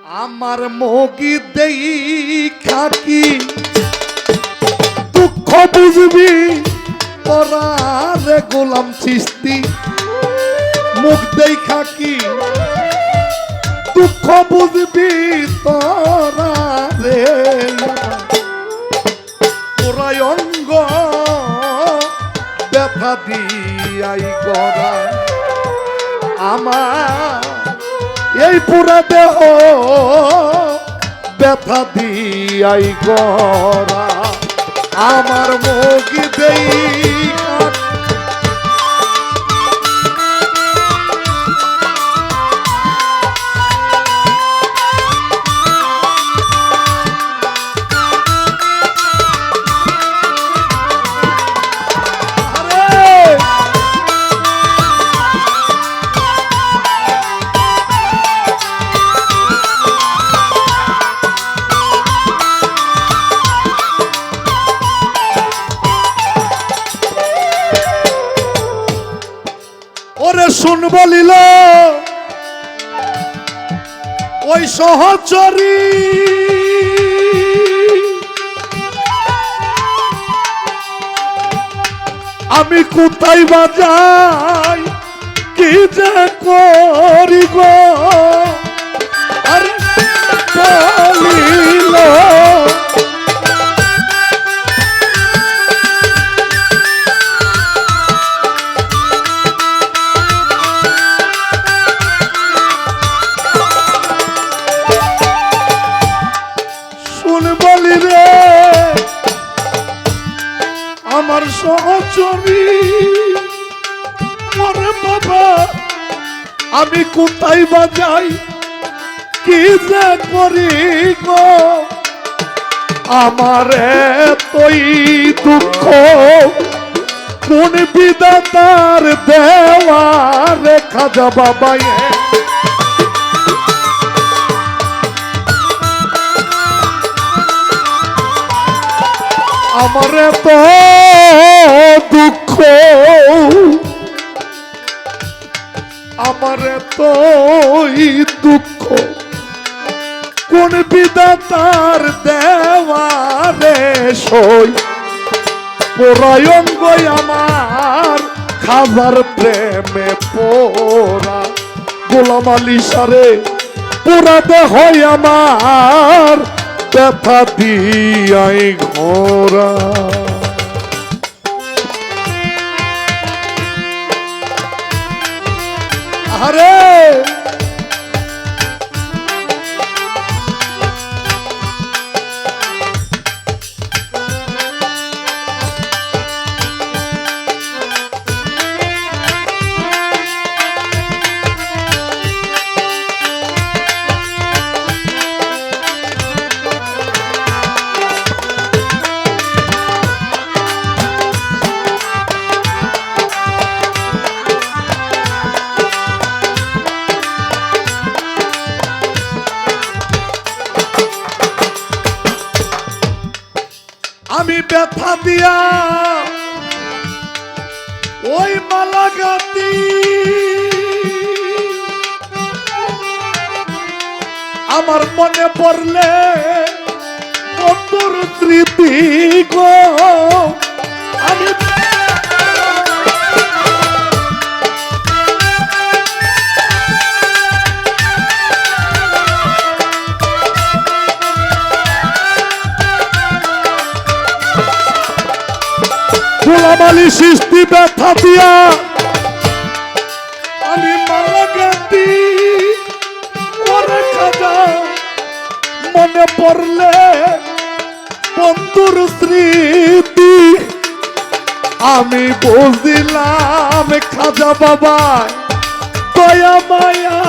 আমার মগি দেই খাকি দুঃখ বুঝবি তোরা রে গোলাম চিস্তি মুখ দেই খাকি দুঃখ বুঝবি তোরা রে তোরাই অঙ্গ ব্যথা দিয়াই গড়া আমার এই পুরা দেহ ব্যথা দিয়াই গড়া আমার মগি দেই ওরে শুন বলিল ওই সহচরী আমি কোথায় বাজাই কি যে করি গো আরে বলিল আমার সহচরী ওরে বাবা আমি কোথায় বাজাই কি যে করি গো আমার এতই দুঃখ কোন বিধাতার দেওয়া রেখা যা বাবা আমার এত দুঃখ আমার এতই দুঃখ কোন বিধাতার দেওয়ারে সই পরায়ঙ্গ আমার খাবার প্রেমে পোরা গোলাম আলী সারে পুরা দেহ আমার ব্যথা দিয়াই ঘোরা আরে আমি ব্যথা দিয়া ওই মালাগাতি আমার মনে পড়লে বন্ধুর স্মৃতি গো আমি গোলাম আলী সৃষ্টি ব্যথা দিয়া আমি মালাগাতি ওরে খাজা মনে পড়লে বন্ধুর স্মৃতি আমি বুঝিলাম খাজা বাবা দয়া মায়া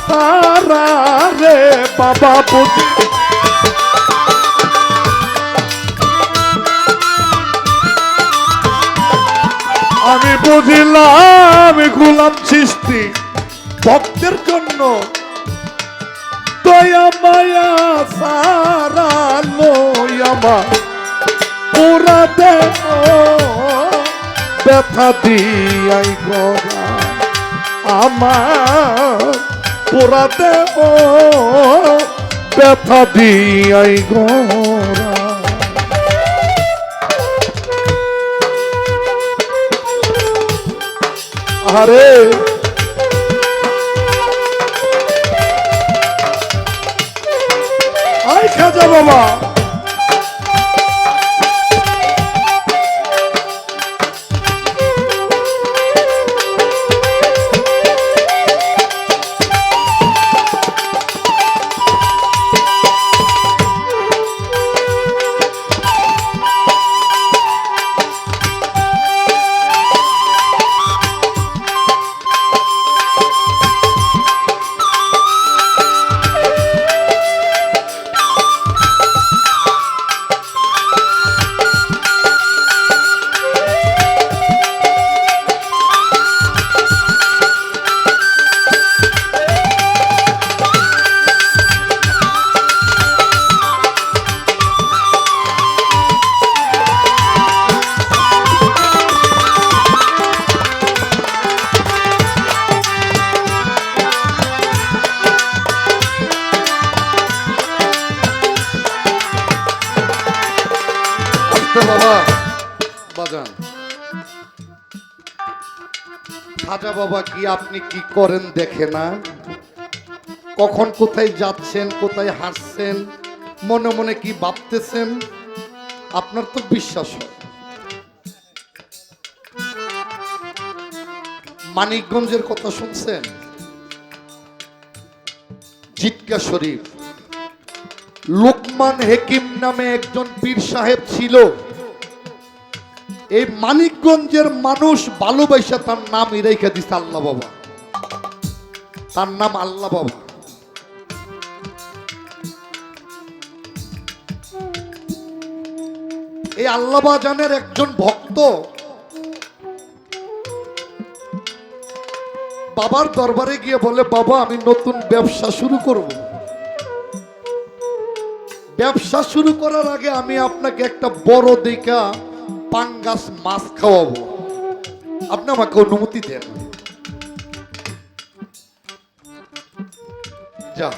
তারা রে বাবা বুঝি আমি বুঝিলাম গোলাম সৃষ্টি ভক্তের জন্য দয়া মায়া সারা লই আমার পুরা দেহ ব্যথা দিয়াই গড়া আমার পুরা দেহ ব্যথা দিয়াই গোরা। আরে আয় খাজা বাবা, বাবা বাজান। খাজা বাবা কি আপনি কি করেন দেখে না? কখন কোথায় যাচ্ছেন, কোথায় হাসছেন, মনে মনে কি ভাবতেছেন, আপনার তো বিশ্বাস হয়। মানিকগঞ্জের কথা শুনছেন? জিটকা শরীফ, লোকমান হেকিম নামে একজন পীর সাহেব ছিল। এই মানিকগঞ্জের মানুষ ভালোবাসা তার নাম রেখে দিছে আল্লাহ বাবা। তার নাম আল্লাহ বাবা। এই আল্লাহ বাজানের একজন ভক্ত বাবার দরবারে গিয়ে বলে, বাবা আমি নতুন ব্যবসা শুরু করব। ব্যবসা শুরু করার আগে আমি আপনাকে একটা বড় দেখা পাঙ্গাস মাছ খাওয়াবো, আপনি আমাকে অনুমতি দেন। যা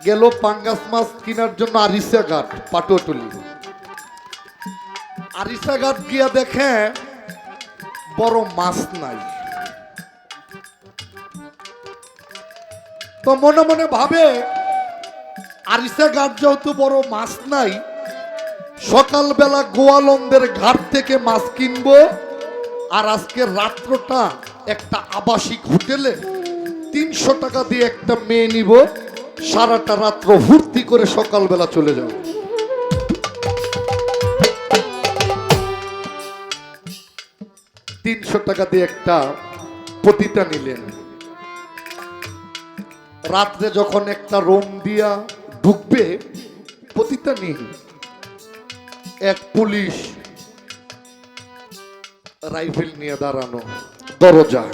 গেল পাঙ্গাস মাছ কেনার জন্য আরিসা ঘাট, পাটুয়াটুলি। আরিসা ঘাট গিয়া দেখে বড় মাছ নাই। তো মনে মনে ভাবে, আরিসা ঘাট যেহেতু বড় মাছ নাই, সকালবেলা গোয়ালন্দের ঘাট থেকে মাছ কিনবো, আর আজকে রাত্রটা একটা আবাসিক হোটেলে 300 টাকা দিয়ে একটা মেয়ে নিব, সারাটা রাত্র ফুর্তি করে সকালবেলা চলে যাব। টাকা দিয়ে একটা পতিতা নিলেন। রাত্রে যখন একটা রুম দিয়া ঢুকবে, পতিতা নেই, এক পুলিশ রাইফেল নিয়ে দাঁড়ানো দরজা।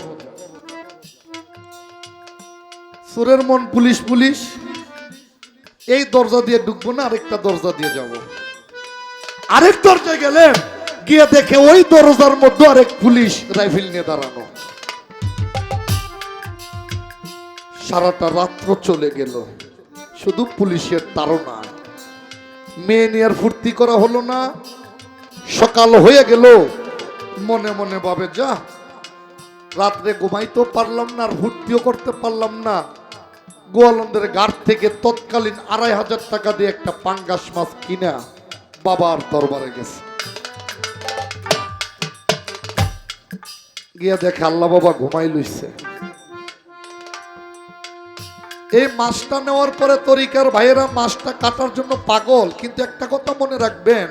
সুরের মন পুলিশ পুলিশ, এই দরজা দিয়ে ঢুকবো না, আরেকটা দরজা দিয়ে যাব। আরেক দরজায় গেলেন, গিয়ে দেখে ওই দরজার মধ্যে আরেক পুলিশ রাইফেল নিয়ে দাঁড়ানো। সারাটা রাত্র চলে গেল, শুধু পুলিশের তাড়না। মেয়ে নিয়ে আর ফুর্তি করা হলো না। সকাল হয়ে গেল, মনে মনে ভাবে, যা রাত্রে ঘুমাইতেও পারলাম না, আর ফুর্তিও করতে পারলাম না। গোয়ালন্দের ঘাট থেকে তৎকালীন 2500 টাকা দিয়ে একটা পাঙ্গাস মাছ কিনা বাবার দরবারে গেছে। গিয়া দেখে আল্লাহ বাবা ঘুমাই লইছে। এই মাছটা নেওয়ার পরে তরিকার ভাইয়েরা মাছটা কাটার জন্য পাগল। কিন্তু একটা কথা মনে রাখবেন,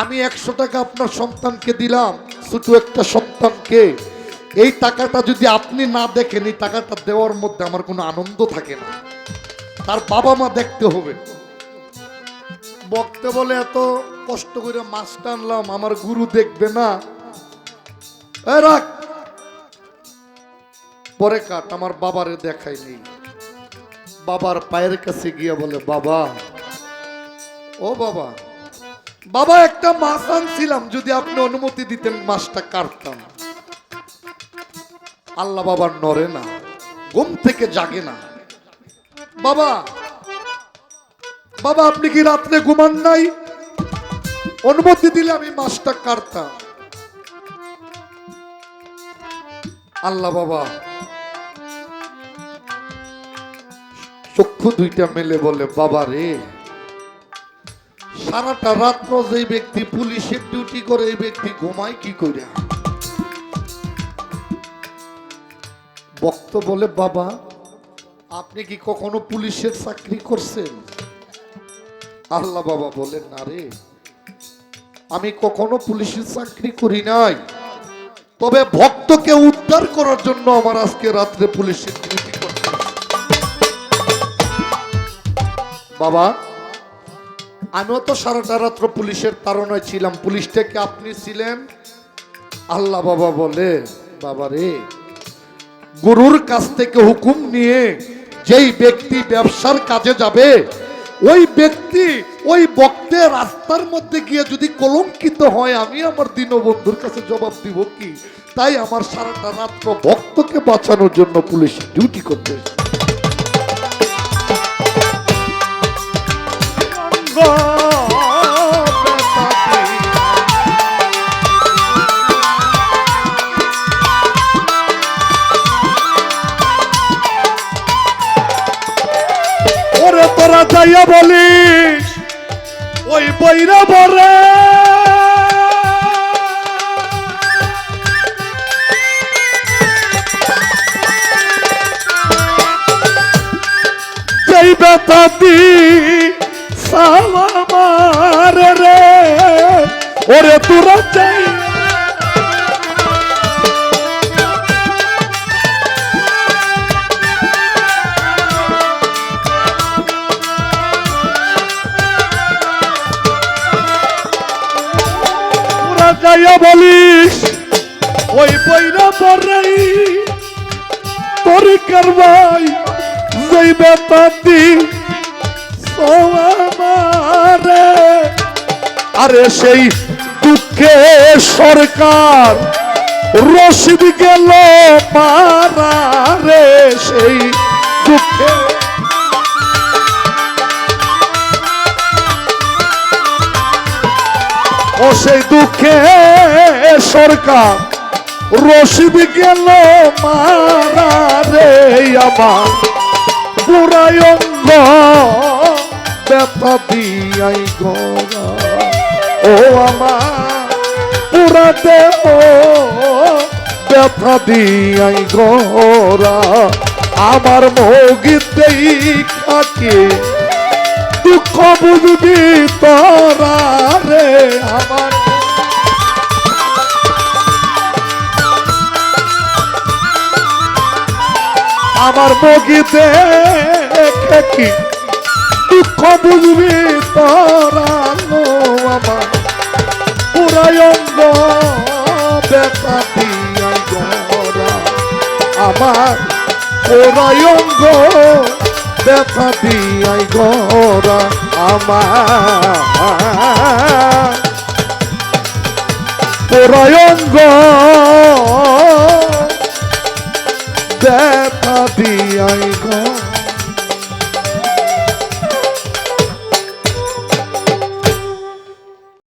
আমি 100 টাকা আপনার সন্তানকে দিলাম, ছোট একটা সন্তানকে, এই টাকাটা যদি আপনি না দেখেন, এই টাকাটা দেওয়ার মধ্যে আমার কোনো আনন্দ থাকে না। তার বাবা মা দেখতে হবে। বক্তে বলে, এত কষ্ট করে মাছটা আনলাম, আমার গুরু দেখবে না, রাখ পরে কাট, আমার বাবারে দেখাই নেই। বাবার পায়ের কাছে গিয়ে বলে, বাবা, ও বাবা, বাবা একটা মাছ আনছিলাম, যদি আপনি অনুমতি দিতেন মাছটা কাটতাম। আল্লাহ বাবার নড়ে না, ঘুম থেকে জাগে না। বাবা বাবা আপনি কি রাত্রে ঘুমান নাই? অনুমতি দিলে আমি মাছটা কাটতাম। আল্লাহ বাবা চক্ষু দুইটা মেলে বলে, বাবা রে, সারাটা রাত্র যে ব্যক্তি পুলিশের ডিউটি করে এই ব্যক্তি ঘুমায় কি করে? ভক্ত বলে, বাবা আপনি কি কখনো পুলিশের চাকরি করছেন? আল্লাহ বাবা বলে, না রে, আমি কখনো পুলিশের চাকরি করি নাই, তবে ভক্তকে উদ্ধার করার জন্য আমার আজকে রাত্রে পুলিশের ডিউটি করতে। বাবা আমিও তো সারাটা রাত্র পুলিশের তাড়নায় ছিলাম, পুলিশটা কি আপনি ছিলেন? আল্লাহ বাবা বলে, বাবা রে, গুরুর কাছ থেকে হুকুম নিয়ে যেই ব্যক্তি ব্যবসার কাজে যাবে, ওই ব্যক্তি ওই ভক্তের রাস্তার মধ্যে গিয়ে যদি কলঙ্কিত হয়, আমি আমার দীনবন্ধুর কাছে জবাব দিব কি? তাই আমার সারাটা রাত্র ভক্তকে বাঁচানোর জন্য পুলিশ ডিউটি করতে। ওরে তোরা যাইয়া বলিস ওই বৈরা বরে, যেই ব্যথা দি সালামার রে, ওরে তোরা যাই যাইয়া বলিস ওই বৈরা পরাই তোর কারবাই যেই বেতাতি সোমারে, আরে সেই দুঃখে সরকার রশিদ গেল মারা রে, সেই দুঃখে ও সেই দুঃখে সরকার রশিদ গেল মারা রে, আমার পুরাই অঙ্গ ব্যথা দিয়াই গোরা, ও আমার পুরা দেহ ব্যথা দিয়াই গোরা, আমার মৌগিতেই খাকে দুঃখ বুঝবি তোরা রে, আমার মগিতে কি দুঃখ বুঝবি তোরা, আমার পুরাই অঙ্গ ব্যথা দিয়াই গোরা, আমার পুরাই অঙ্গ ব্যথা দিয়াই গোরা, আমার পুরাই অঙ্গ ব্যথা দিয়াই গোরা।